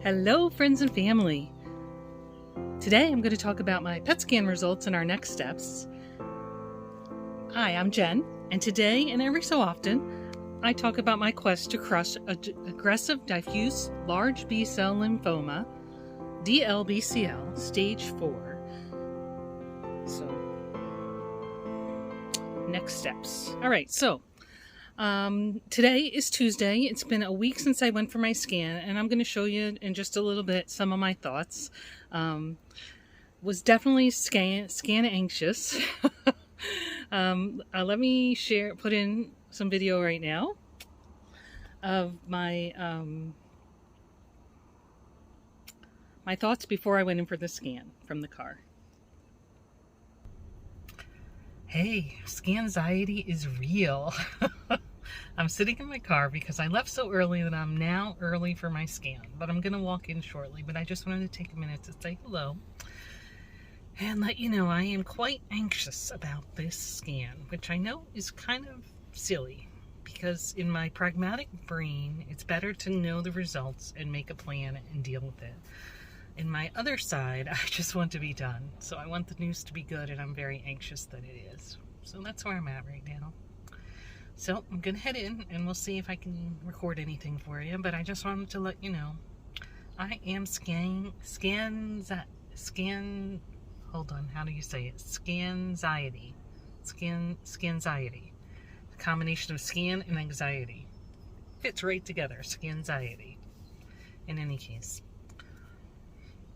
Hello friends and family. Today I'm going to talk about my PET scan results and our next steps. Hi, I'm Jen, and today and every so often I talk about my quest to crush aggressive diffuse large B-cell lymphoma, DLBCL, stage 4. So, next steps. Alright, so today is Tuesday. It's been a week since I went for my scan, and I'm going to show you in just a little bit some of my thoughts. Was definitely scan anxious. Let me put in some video right now of my my thoughts before I went in for the scan from the car. Hey, Scanxiety is real. I'm sitting in my car because I left so early that I'm now early for my scan, but I'm going to walk in shortly. But I just wanted to take a minute to say hello and let you know I am quite anxious about this scan, which I know is kind of silly because in my pragmatic brain, it's better to know the results and make a plan and deal with it. In my other side, I just want to be done. So I want the news to be good, and I'm very anxious that it is. So that's where I'm at right now. So I'm going to head in, and we'll see if I can record anything for you. But I just wanted to let you know, I am hold on, how do you say it? Scanxiety. Scanxiety. A combination of scan and anxiety. Fits right together, Scanxiety. In any case.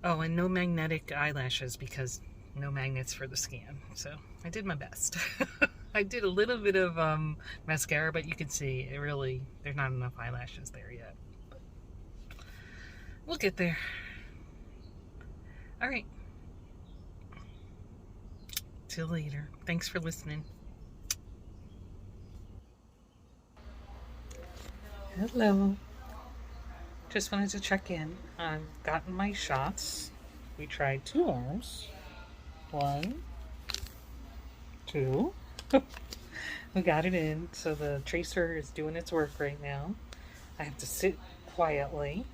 Oh, and no magnetic eyelashes because no magnets for the scan. So I did my best. I did a little bit of mascara, but you can see it really, there's not enough eyelashes there yet. But we'll get there. All right. Till later. Thanks for listening. Hello. Just wanted to check in. I've gotten my shots. We tried 2 arms. 1, 2. We got it in. So the tracer is doing its work right now. I have to sit quietly.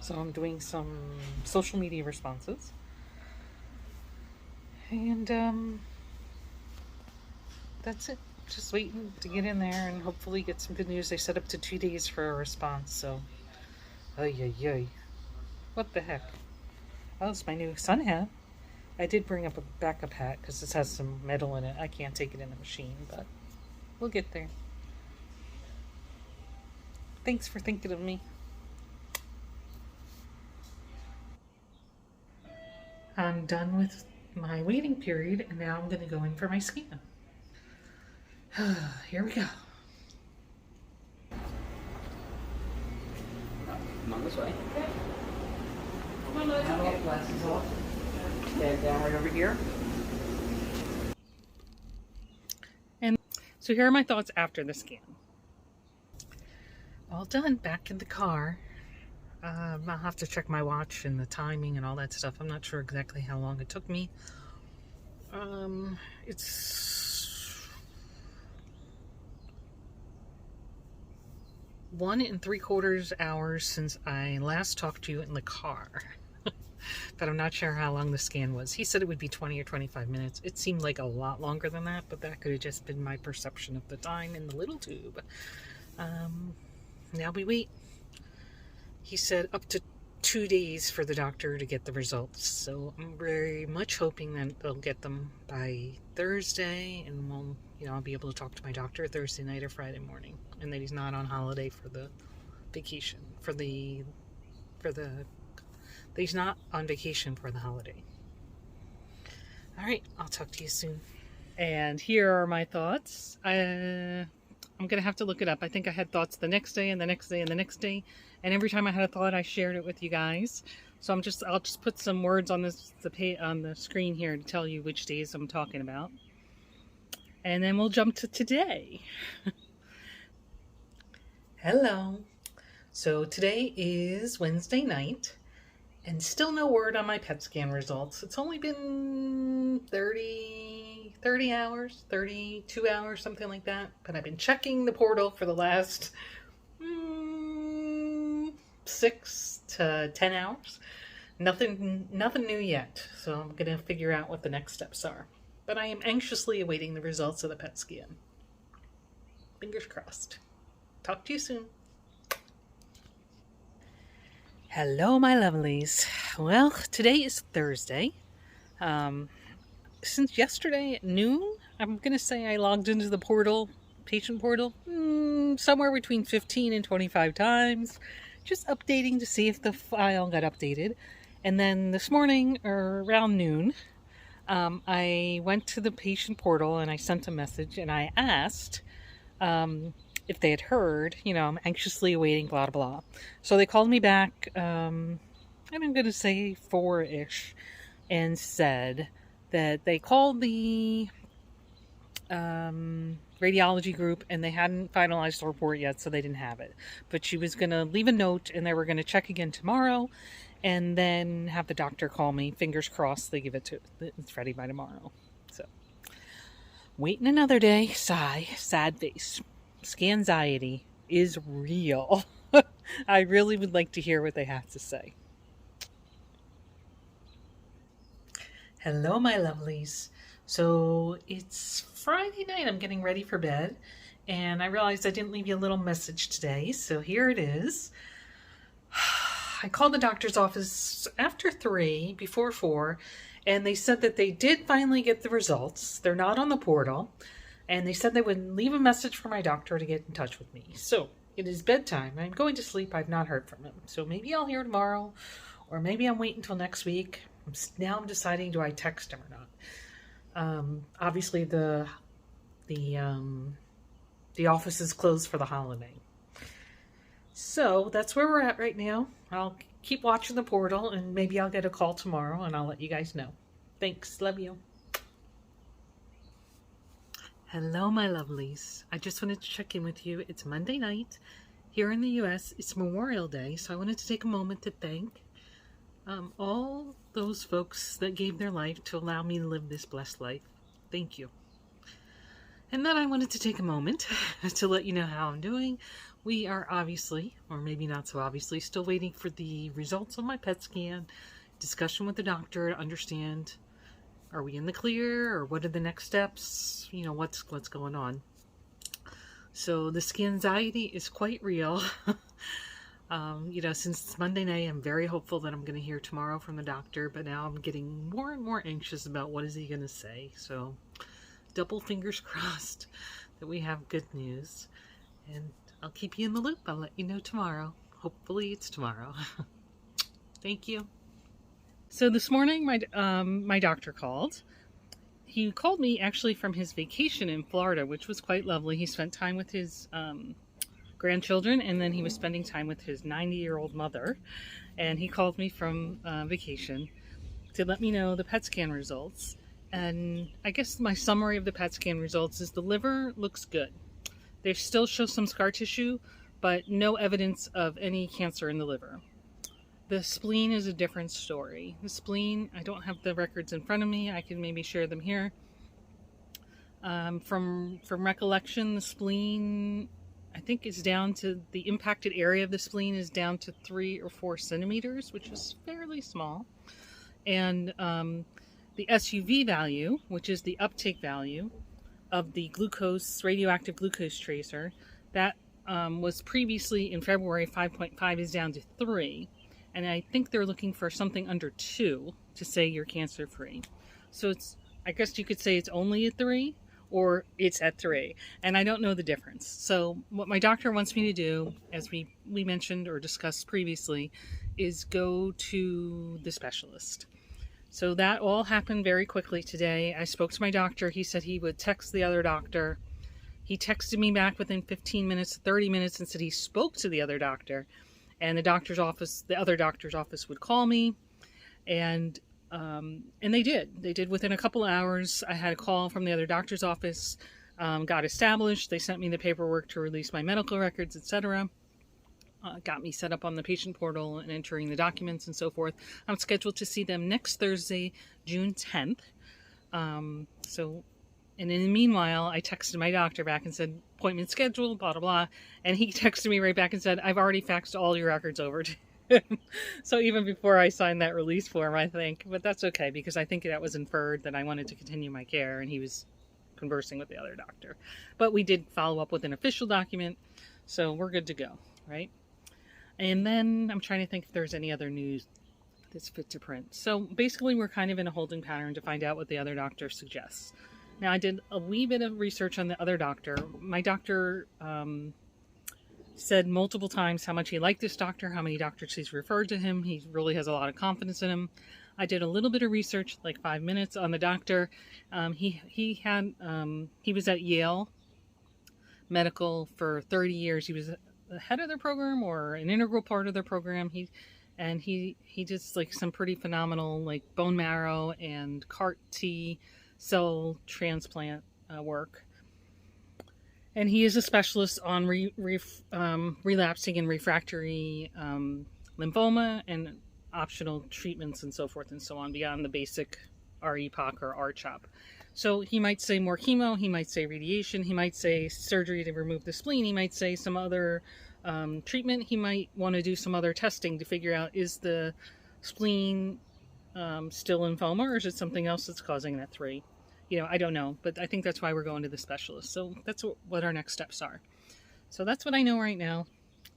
So I'm doing some social media responses. And that's it. Just waiting to get in there and hopefully get some good news. They set up to 2 days for a response, so ay. What the heck? Oh, it's my new sun hat. I did bring up a backup hat because this has some metal in it. I can't take it in the machine, but we'll get there. Thanks for thinking of me. I'm done with my waiting period, and now I'm going to go in for my scan. Here we go. Come on this way. Okay. Come on, okay. Glasses off. Head down right over here. And so here are my thoughts after the scan. All done, back in the car. I'll have to check my watch and the timing and all that stuff. I'm not sure exactly how long it took me. It's 1 3/4 hours since I last talked to you in the car. But I'm not sure how long the scan was. He said it would be 20 or 25 minutes. It seemed like a lot longer than that, but that could have just been my perception of the time in the little tube. Now we wait. He said up to 2 days for the doctor to get the results. So I'm very much hoping that they'll get them by Thursday, and I'll be able to talk to my doctor Thursday night or Friday morning, and that he's not on holiday for the vacation, he's not on vacation for the holiday. All right, I'll talk to you soon. And here are my thoughts. I'm going to have to look it up. I think I had thoughts the next day and the next day and the next day. And every time I had a thought, I shared it with you guys. So I'll just put some words on the screen here to tell you which days I'm talking about. And then we'll jump to today. Hello. So today is Wednesday night. And still no word on my PET scan results. It's only been 30 hours, 32 hours, something like that. But I've been checking the portal for the last 6 to 10 hours. Nothing new yet, so I'm going to figure out what the next steps are. But I am anxiously awaiting the results of the PET scan. Fingers crossed. Talk to you soon. Hello, my lovelies. Well, today is Thursday. Since yesterday at noon, I'm going to say I logged into the portal, patient portal, somewhere between 15 and 25 times, just updating to see if the file got updated. And then this morning, or around noon, I went to the patient portal and I sent a message and I asked if they had heard, I'm anxiously awaiting blah, blah. So they called me back, and I'm going to say 4-ish, and said that they called the radiology group and they hadn't finalized the report yet, so they didn't have it. But she was going to leave a note and they were going to check again tomorrow and then have the doctor call me. Fingers crossed they give it to, it's ready by tomorrow. So, waiting another day. Sigh. Sad face. Scanxiety is real. I really would like to hear what they have to say. Hello, my lovelies. So it's Friday night. I'm getting ready for bed, and I realized I didn't leave you a little message today, so here it is. I called the doctor's office after 3, before 4, and they said that they did finally get the results. They're not on the portal, and they said they would leave a message for my doctor to get in touch with me. So it is bedtime. I'm going to sleep. I've not heard from him, so maybe I'll hear tomorrow, or maybe I'm waiting until next week. Now I'm deciding, do I text him or not? Obviously the office is closed for the holiday. So that's where we're at right now. I'll keep watching the portal and maybe I'll get a call tomorrow and I'll let you guys know. Thanks. Love you. Hello, my lovelies. I just wanted to check in with you. It's Monday night. Here in the U.S., it's Memorial Day, so I wanted to take a moment to thank all those folks that gave their life to allow me to live this blessed life. Thank you. And then I wanted to take a moment to let you know how I'm doing. We are obviously, or maybe not so obviously, still waiting for the results of my PET scan, discussion with the doctor to understand, are we in the clear, or what are the next steps, what's going on. So the scanxiety is quite real. Since it's Monday night, I'm very hopeful that I'm going to hear tomorrow from the doctor, but now I'm getting more and more anxious about what is he going to say. So double fingers crossed that we have good news, and I'll keep you in the loop. I'll let you know tomorrow. Hopefully it's tomorrow. Thank you. So this morning, my doctor called. He called me actually from his vacation in Florida, which was quite lovely. He spent time with his grandchildren, and then he was spending time with his 90-year-old mother, and he called me from vacation to let me know the PET scan results. And I guess my summary of the PET scan results is the liver looks good. They still show some scar tissue, but no evidence of any cancer in the liver. The spleen is a different story. The spleen, I don't have the records in front of me. I can maybe share them here. From recollection, the spleen, I think, is down to, the impacted area of the spleen is down to 3 or 4 centimeters, which is fairly small. And the SUV value, which is the uptake value of the glucose, radioactive glucose tracer, that was previously in February 5.5 is down to 3. And I think they're looking for something under 2 to say you're cancer-free. So it's, I guess you could say it's only at 3, or it's at 3, and I don't know the difference. So what my doctor wants me to do, as we mentioned or discussed previously, is go to the specialist. So that all happened very quickly today. I spoke to my doctor. He said he would text the other doctor. He texted me back within 15 minutes to 30 minutes and said he spoke to the other doctor, and the other doctor's office would call me, and they did. They did within a couple hours. I had a call from the other doctor's office, got established. They sent me the paperwork to release my medical records, etc. Got me set up on the patient portal and entering the documents and so forth. I'm scheduled to see them next Thursday, June 10th. So And in the meanwhile, I texted my doctor back and said, appointment scheduled, blah, blah, blah. And he texted me right back and said, I've already faxed all your records over to him. So even before I signed that release form, I think. But that's okay, because I think that was inferred that I wanted to continue my care, and he was conversing with the other doctor. But we did follow up with an official document, so we're good to go, right? And then I'm trying to think if there's any other news that's fit to print. So basically, we're kind of in a holding pattern to find out what the other doctor suggests. Now, I did a wee bit of research on the other doctor. My doctor said multiple times how much he liked this doctor, how many doctors he's referred to him. He really has a lot of confidence in him. I did a little bit of research, like 5 minutes, on the doctor. He was at Yale Medical for 30 years. He was the head of their program, or an integral part of their program. He did like some pretty phenomenal, like, bone marrow and CAR-T cell transplant work. And he is a specialist on relapsing and refractory lymphoma and optional treatments and so forth and so on, beyond the basic R-EPOCH or R-CHOP. So he might say more chemo, he might say radiation, he might say surgery to remove the spleen, he might say some other treatment, he might want to do some other testing to figure out, is the spleen still lymphoma, or is it something else that's causing that 3? You know, I don't know, but I think that's why we're going to the specialist. So that's what our next steps are. So that's what I know right now.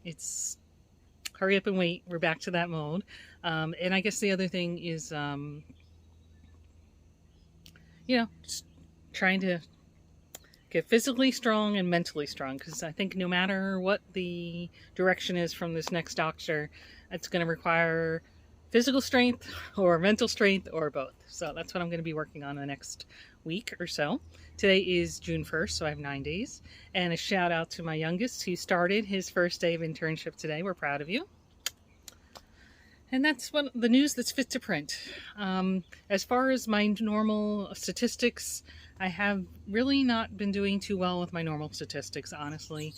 It's hurry up and wait. We're back to that mode. And I guess the other thing is, just trying to get physically strong and mentally strong, because I think no matter what the direction is from this next doctor, it's going to require physical strength or mental strength or both. So that's what I'm going to be working on the next week or so. Today is June 1st, so I have 9 days. And a shout out to my youngest, who started his first day of internship today. We're proud of you. And that's what the news that's fit to print. As far as my normal statistics, I have really not been doing too well with my normal statistics, honestly.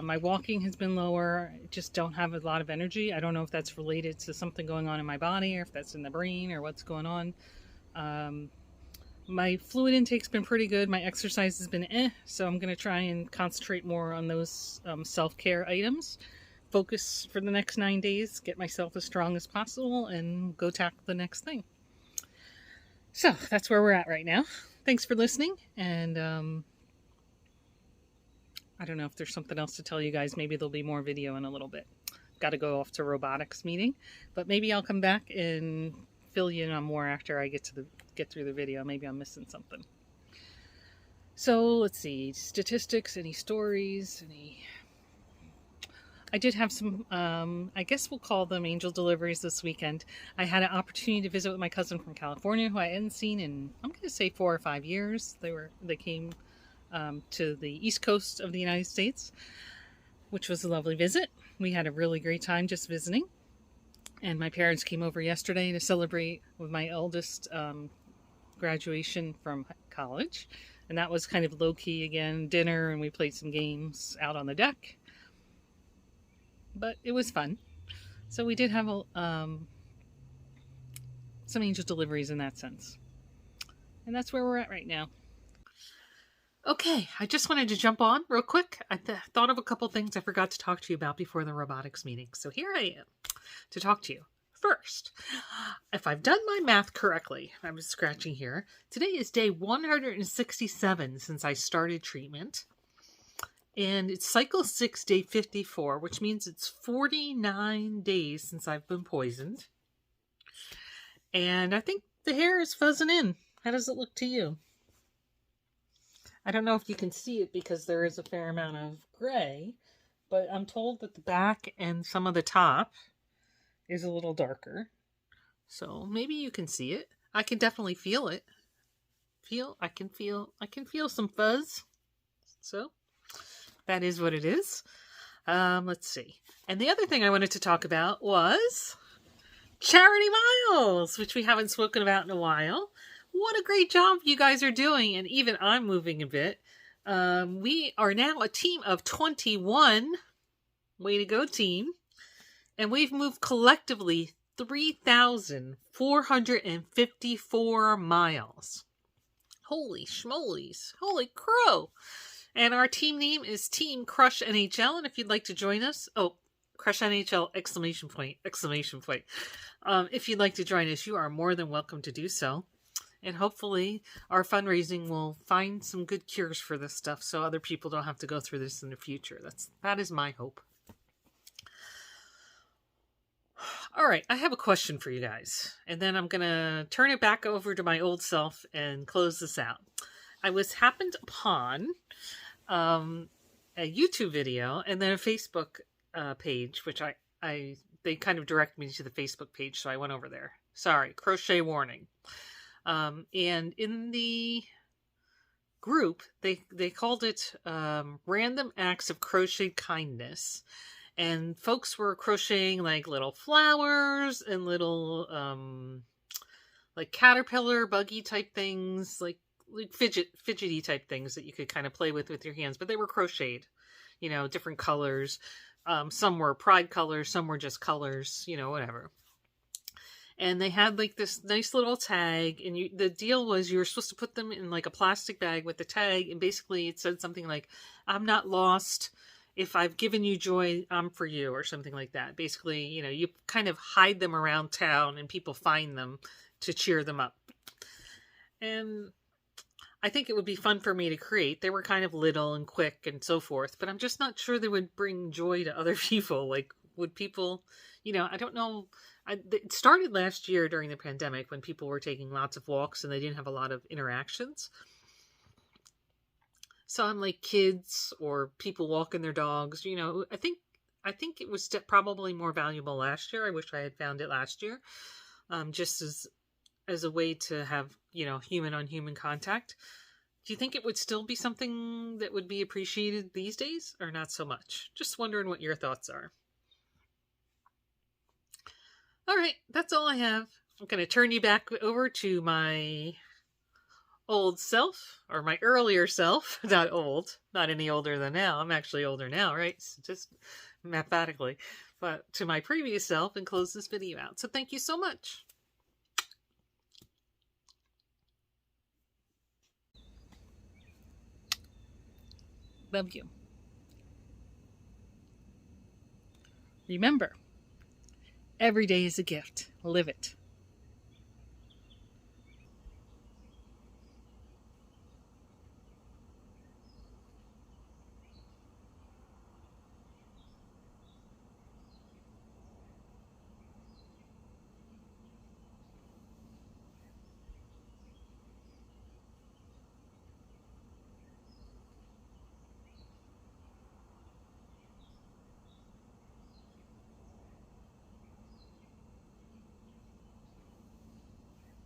My walking has been lower. I just don't have a lot of energy. I don't know if that's related to something going on in my body, or if that's in the brain, or what's going on. My fluid intake's been pretty good. My exercise has been so I'm going to try and concentrate more on those self-care items. Focus for the next 9 days, get myself as strong as possible, and go tackle the next thing. So that's where we're at right now. Thanks for listening, and I don't know if there's something else to tell you guys. Maybe there'll be more video in a little bit. Got to go off to robotics meeting, but maybe I'll come back and fill you in on more after I get through the video. Maybe I'm missing something. So let's see, statistics, any stories, I did have some, I guess we'll call them angel deliveries this weekend. I had an opportunity to visit with my cousin from California, who I hadn't seen in, I'm going to say 4 or 5 years. They came to the East Coast of the United States, which was a lovely visit. We had a really great time just visiting. And my parents came over yesterday to celebrate with my eldest graduation from college. And that was kind of low-key again, dinner, and we played some games out on the deck. But it was fun. So we did have some angel deliveries in that sense. And that's where we're at right now. Okay, I just wanted to jump on real quick. I thought of a couple things I forgot to talk to you about before the robotics meeting. So here I am to talk to you. First, if I've done my math correctly, I was scratching here. Today is day 167 since I started treatment. And it's cycle 6, day 54, which means it's 49 days since I've been poisoned. And I think the hair is fuzzing in. How does it look to you? I don't know if you can see it because there is a fair amount of gray, but I'm told that the back and some of the top is a little darker. So maybe you can see it. I can definitely feel it. I can feel some fuzz. So that is what it is. Let's see. And the other thing I wanted to talk about was Charity Miles, which we haven't spoken about in a while. What a great job you guys are doing. And even I'm moving a bit. We are now a team of 21. Way to go, team. And we've moved collectively 3,454 miles. Holy schmolies. Holy crow. And our team name is Team Crush NHL. And if you'd like to join us, Crush NHL, exclamation point. If you'd like to join us, you are more than welcome to do so. And hopefully our fundraising will find some good cures for this stuff so other people don't have to go through this in the future. That is my hope. All right, I have a question for you guys, and then I'm going to turn it back over to my old self and close this out. I happened upon a YouTube video and then a Facebook page, which they kind of directed me to the Facebook page, so I went over there. Sorry, crochet warning. And in the group, they called it Random Acts of Crochet Kindness. And folks were crocheting like little flowers and little like caterpillar buggy type things, like fidgety type things that you could kind of play with your hands. But they were crocheted, different colors. Some were pride colors, some were just colors, whatever. And they had like this nice little tag, and the deal was you were supposed to put them in like a plastic bag with the tag, and basically it said something like, "I'm not lost. If I've given you joy, I'm for you," or something like that. Basically, you kind of hide them around town and people find them to cheer them up. And I think it would be fun for me to create. They were kind of little and quick and so forth, but I'm just not sure they would bring joy to other people. Like, would people, I don't know. It started last year during the pandemic when people were taking lots of walks and they didn't have a lot of interactions. So I'm like kids or people walking their dogs, I think it was probably more valuable last year. I wish I had found it last year. Just as a way to have, human on human contact. Do you think it would still be something that would be appreciated these days or not so much? Just wondering what your thoughts are. All right, that's all I have. I'm going to turn you back over to my old self, or my earlier self. Not old, not any older than now. I'm actually older now, right? Just mathematically. But to my previous self, and close this video out. So thank you so much. Love you. Remember, every day is a gift. Live it.